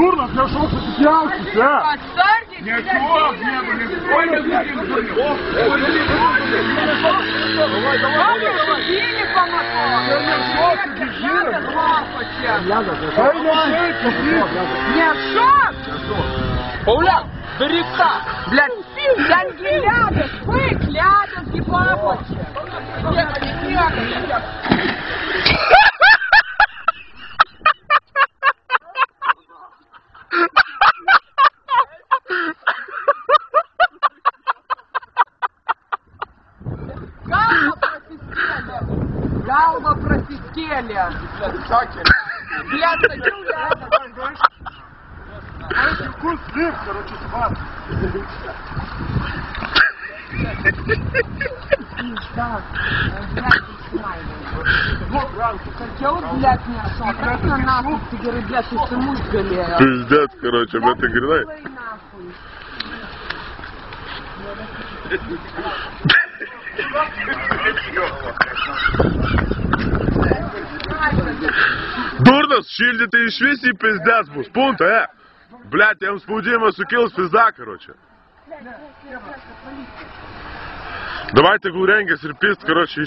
Дурно, я шел сопротивляться, да? Не шел, не были. Ой, блядь, дурно. Били по мотору. Не шок! Пауляк, бери так. Блядь, деньги ляда, бык ляда, гибабочек. Галва просистели. Блядь, такие ляда. Вкус слив, короче, спад. Да, блядь, хотел, блядь, не шок. Как на нахуй, ты говоришь, блядь, ты всему сгалею. Пиздец, короче, об этой гряной. Дурнос, шильдите и швеси пиздец, бус, пункта, Блядь, я им спудимо сукил пизда, короче. Давайте гуренга, серпист, короче,